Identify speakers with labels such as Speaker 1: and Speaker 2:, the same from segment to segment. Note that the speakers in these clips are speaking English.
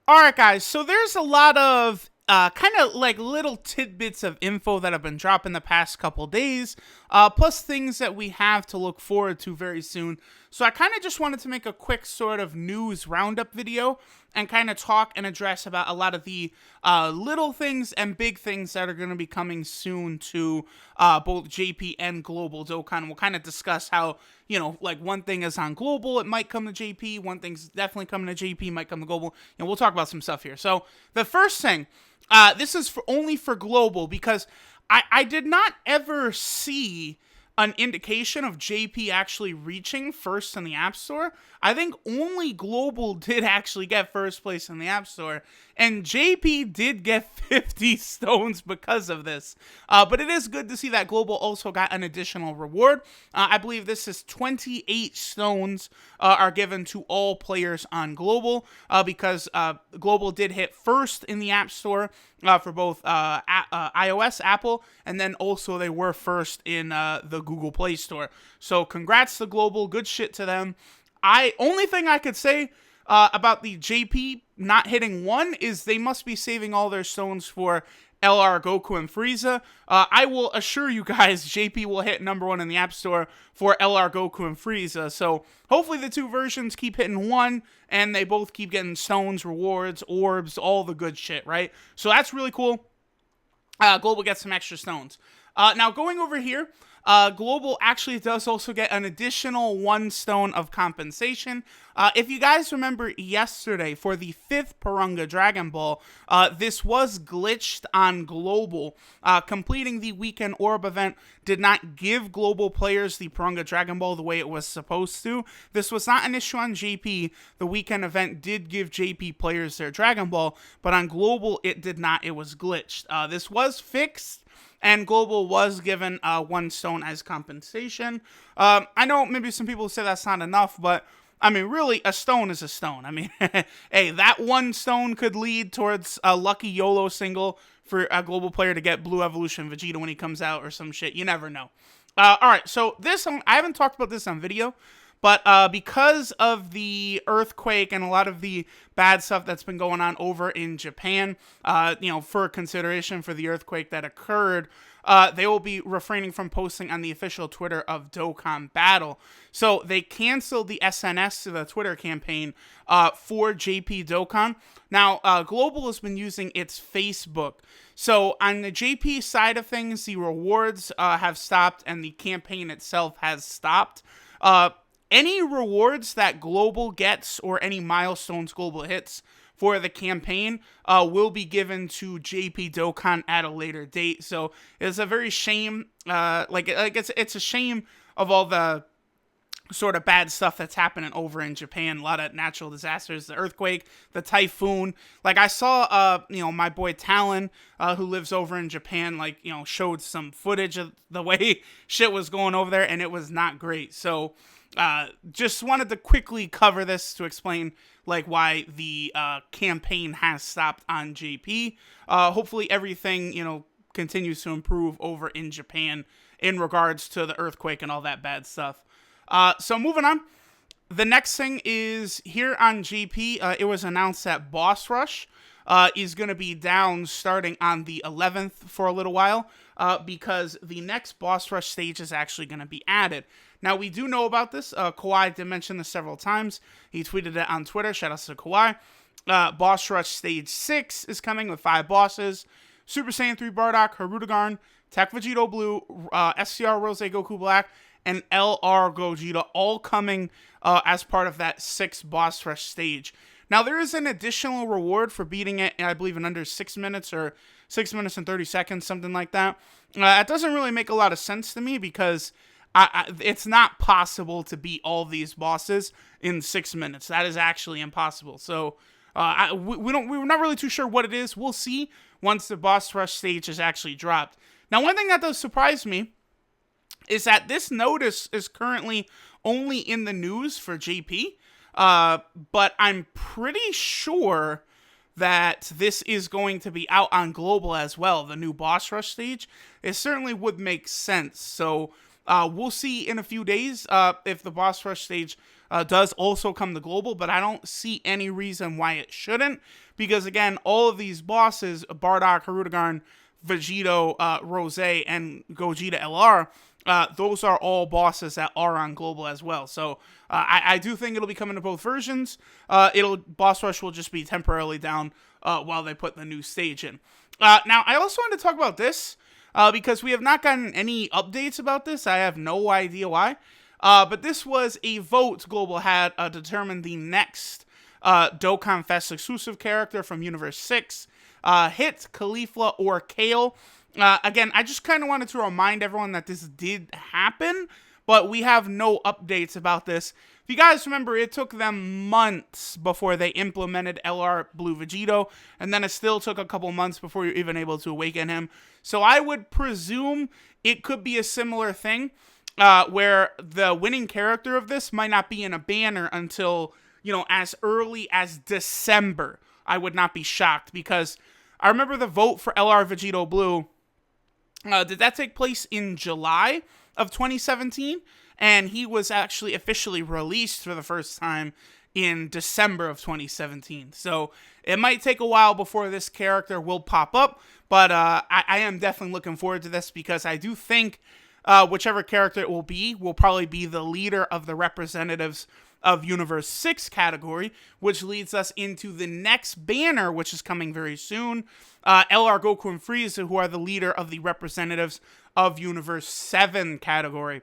Speaker 1: Alright guys, so there's a lot of kind of like little tidbits of info that have been dropping the past couple days, plus things that we have to look forward to very soon. So I kind of just wanted to make a quick sort of news roundup video and kind of talk and address about a lot of the little things and big things that are going to be coming soon to both JP and Global Dokkan. We'll kind of discuss how, you know, like one thing is on Global, it might come to JP. One thing's definitely coming to JP, might come to Global. And we'll talk about some stuff here. So the first thing, this is only for Global because I did not ever see an indication of JP actually reaching first in the App Store. I think only Global did actually get first place in the App Store, and JP did get 50 stones because of this. But it is good to see that Global also got an additional reward. I believe this is 28 stones are given to all players on Global because Global did hit first in the App Store for both iOS, Apple, and then also they were first in the Google Play Store. So congrats to Global, good shit to them. Only thing I could say about the JP not hitting 1 is they must be saving all their stones for LR, Goku, and Frieza. I will assure you guys, JP will hit number 1 in the App Store for LR, Goku, and Frieza. So hopefully the two versions keep hitting 1, and they both keep getting stones, rewards, orbs, all the good shit, right? So that's really cool. Global gets some extra stones. Now going over here, Global actually does also get an additional 1 stone of compensation. If you guys remember yesterday, for the 5th Purunga Dragon Ball, this was glitched on Global. Completing the Weekend Orb event did not give Global players the Purunga Dragon Ball the way it was supposed to. This was not an issue on JP. The Weekend event did give JP players their Dragon Ball, but on Global it did not. It was glitched. This was fixed, and Global was given 1 stone as compensation. I know maybe some people say that's not enough, but I mean, really, a stone is a stone. I mean, hey, that 1 stone could lead towards a lucky YOLO single for a Global player to get Blue Evolution Vegeta when he comes out or some shit. You never know. Alright, so this, I haven't talked about this on video, but because of the earthquake and a lot of the bad stuff that's been going on over in Japan, you know, for consideration for the earthquake that occurred, they will be refraining from posting on the official Twitter of Dokkan Battle. So they canceled the SNS to the Twitter campaign for JP Dokkan. Now, Global has been using its Facebook. So on the JP side of things, the rewards have stopped and the campaign itself has stopped. Any rewards that Global gets or any milestones Global hits for the campaign will be given to JP Dokkan at a later date. So it's a very shame, it's a shame of all the sort of bad stuff that's happening over in Japan. A lot of natural disasters, the earthquake, the typhoon. Like I saw, you know, my boy Talon, who lives over in Japan, like, you know, showed some footage of the way shit was going over there, and it was not great. So just wanted to quickly cover this to explain like why the campaign has stopped on JP. Hopefully everything, you know, continues to improve over in Japan in regards to the earthquake and all that bad stuff. So moving on, the next thing is here on JP, it was announced that Boss Rush is going to be down starting on the 11th for a little while, because the next Boss Rush stage is actually going to be added. Now, we do know about this. Kawhi did mention this several times. He tweeted it on Twitter. Shout out to Kawhi. Boss Rush Stage 6 is coming with 5 bosses. Super Saiyan 3 Bardock, Hirudegarn, Tech Vegito Blue, SCR Rose Goku Black, and LR Gogeta, all coming as part of that 6th Boss Rush stage. Now, there is an additional reward for beating it, I believe, in under 6 minutes or 6 minutes and 30 seconds, something like that. It doesn't really make a lot of sense to me because it's not possible to beat all these bosses in 6 minutes. That is actually impossible. So we're not really too sure what it is. We'll see once the Boss Rush stage is actually dropped. Now, one thing that does surprise me is that this notice is currently only in the news for JP, but I'm pretty sure that this is going to be out on Global as well, the new Boss Rush stage. It certainly would make sense. So We'll see in a few days if the boss rush stage does also come to global, but I don't see any reason why it shouldn't, because again, all of these bosses, Bardock, Hirudegarn, Vegito, Rose, and Gogeta LR, those are all bosses that are on global as well. So I do think it'll be coming to both versions. Boss rush will just be temporarily down while they put the new stage in. Now, I also wanted to talk about this because we have not gotten any updates about this. I have no idea why. But this was a vote Global had determine the next Dokkan Fest exclusive character from Universe 6. Hit, Caulifla, or Kale. Again, I just kind of wanted to remind everyone that this did happen, but we have no updates about this. If you guys remember, it took them months before they implemented LR Blue Vegito, and then it still took a couple months before you're even able to awaken him. So I would presume it could be a similar thing, where the winning character of this might not be in a banner until, as early as December. I would not be shocked, because I remember the vote for LR Vegito Blue. Did that take place in July of 2017? And he was actually officially released for the first time in December of 2017. So it might take a while before this character will pop up, but I am definitely looking forward to this, because I do think whichever character it will probably be the leader of the representatives of Universe 6 category, which leads us into the next banner, which is coming very soon. LR Goku and Frieza, who are the leader of the representatives of Universe 7 category.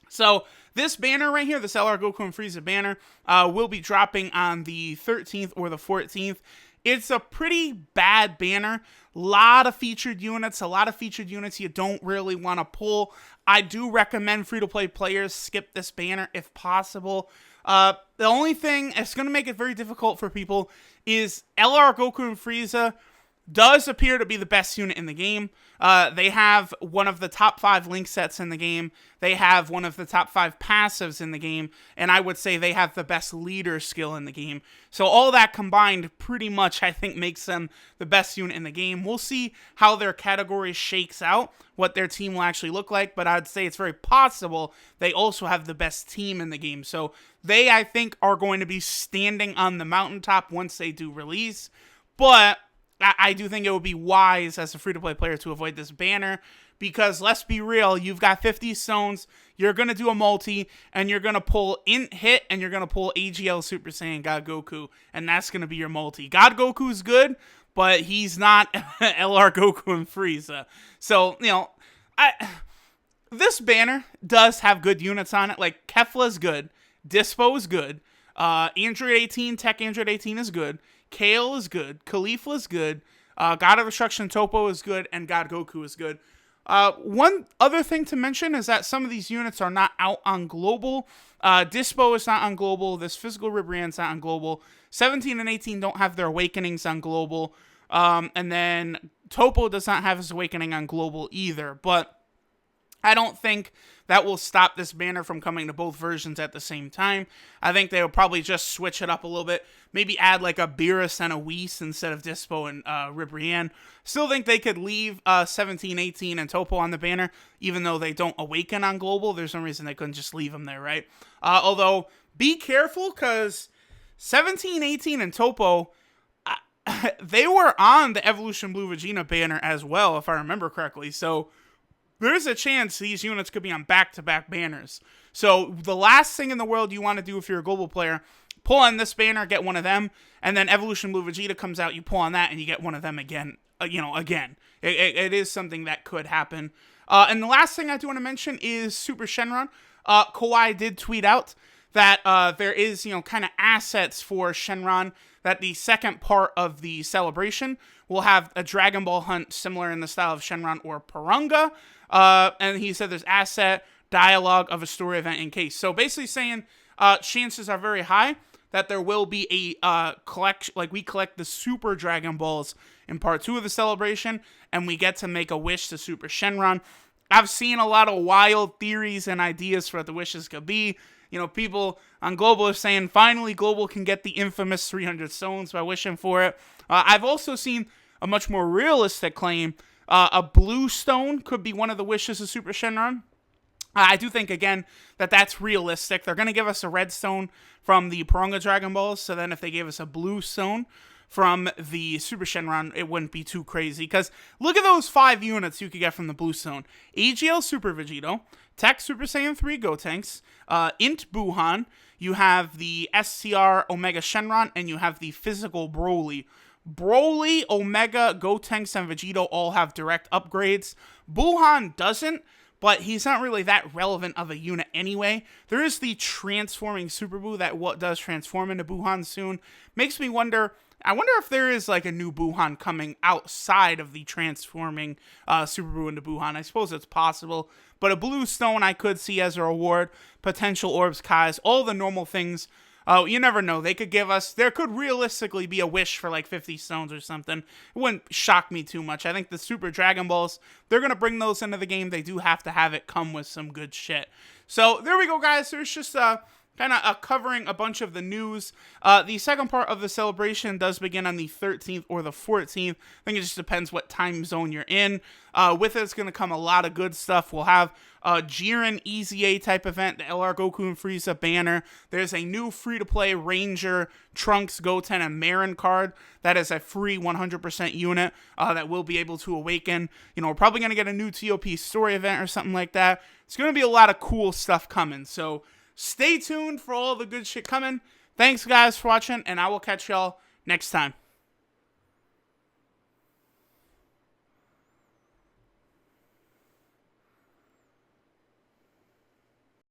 Speaker 1: So this banner right here, this LR Goku and Frieza banner, will be dropping on the 13th or the 14th. It's a pretty bad banner. A lot of featured units you don't really want to pull. I do recommend free-to-play players skip this banner if possible. The only thing that's going to make it very difficult for people is LR Goku and Frieza does appear to be the best unit in the game. They have one of the top 5 link sets in the game. They have one of the top 5 passives in the game. And I would say they have the best leader skill in the game. So all that combined pretty much, I think, makes them the best unit in the game. We'll see how their category shakes out, what their team will actually look like. But I'd say it's very possible they also have the best team in the game. So they, I think, are going to be standing on the mountaintop once they do release. But I do think it would be wise as a free-to-play player to avoid this banner, because let's be real, you've got 50 stones, you're going to do a multi, and you're going to pull Int Hit, and you're going to pull AGL Super Saiyan God Goku, and that's going to be your multi. God Goku's good, but he's not LR Goku and Frieza. So, this banner does have good units on it. Like, Kefla's good, Dispo's good, Android 18, Tech Android 18 is good, Kale is good, Caulifla is good, God of Destruction Topo is good, and God Goku is good. One other thing to mention is that some of these units are not out on global. Dispo is not on global. This Physical Ribrian's not on global. 17 and 18 don't have their awakenings on global. And then Topo does not have his awakening on global either. But I don't think that will stop this banner from coming to both versions at the same time. I think they will probably just switch it up a little bit. Maybe add like a Beerus and a Whis instead of Dispo and Ribrianne. Still think they could leave 17, 18, and Topo on the banner, even though they don't awaken on global. There's no reason they couldn't just leave them there, right? Although, be careful, because 17, 18, and Topo, they were on the Evolution Blue Vegeta banner as well, if I remember correctly. So there's a chance these units could be on back-to-back banners. So the last thing in the world you want to do if you're a global player, pull on this banner, get one of them, and then Evolution Blue Vegeta comes out, you pull on that, and you get one of them again. Again. It is something that could happen. And the last thing I do want to mention is Super Shenron. Kawhi did tweet out that there is, kind of assets for Shenron, that the second part of the celebration will have a Dragon Ball hunt similar in the style of Shenron or Purunga. And he said there's asset, dialogue of a story event in case. So basically saying chances are very high that there will be a collection, like we collect the Super Dragon Balls in part 2 of the celebration, and we get to make a wish to Super Shenron. I've seen a lot of wild theories and ideas for what the wishes could be. People on Global are saying finally Global can get the infamous 300 stones by wishing for it. I've also seen a much more realistic claim. A blue stone could be one of the wishes of Super Shenron. I do think, again, that that's realistic. They're going to give us a red stone from the Porunga Dragon Balls, so then if they gave us a blue stone from the Super Shenron, it wouldn't be too crazy. Because look at those 5 units you could get from the blue stone. AGL Super Vegito, Tech Super Saiyan 3 Gotenks, Int Buhan, you have the SCR Omega Shenron, and you have the Physical Broly. Broly, Omega, Gotenks, and Vegito all have direct upgrades. Buhan doesn't, but he's not really that relevant of a unit anyway. There is the transforming Super Buu that does transform into Buhan soon. Makes me wonder, I wonder if there is like a new Buhan coming outside of the transforming Super Buu into Buhan. I suppose it's possible, but a blue stone I could see as a reward, potential orbs, Kais, all the normal things. You never know. They could give us, there could realistically be a wish for like 50 stones or something. It wouldn't shock me too much. I think the Super Dragon Balls, they're going to bring those into the game. They do have to have it come with some good shit. So there we go, guys. There's just kind of covering a bunch of the news. The second part of the celebration does begin on the 13th or the 14th. I think it just depends what time zone you're in. With it, it's going to come a lot of good stuff. We'll have a Jiren EZA type event, the LR Goku and Frieza banner. There's a new free-to-play Ranger, Trunks, Goten, and Marin card. That is a free 100% unit that will be able to awaken. You know, we're probably going to get a new TOP story event or something like that. It's going to be a lot of cool stuff coming, so stay tuned for all the good shit coming. Thanks, guys, for watching, and I will catch y'all next time.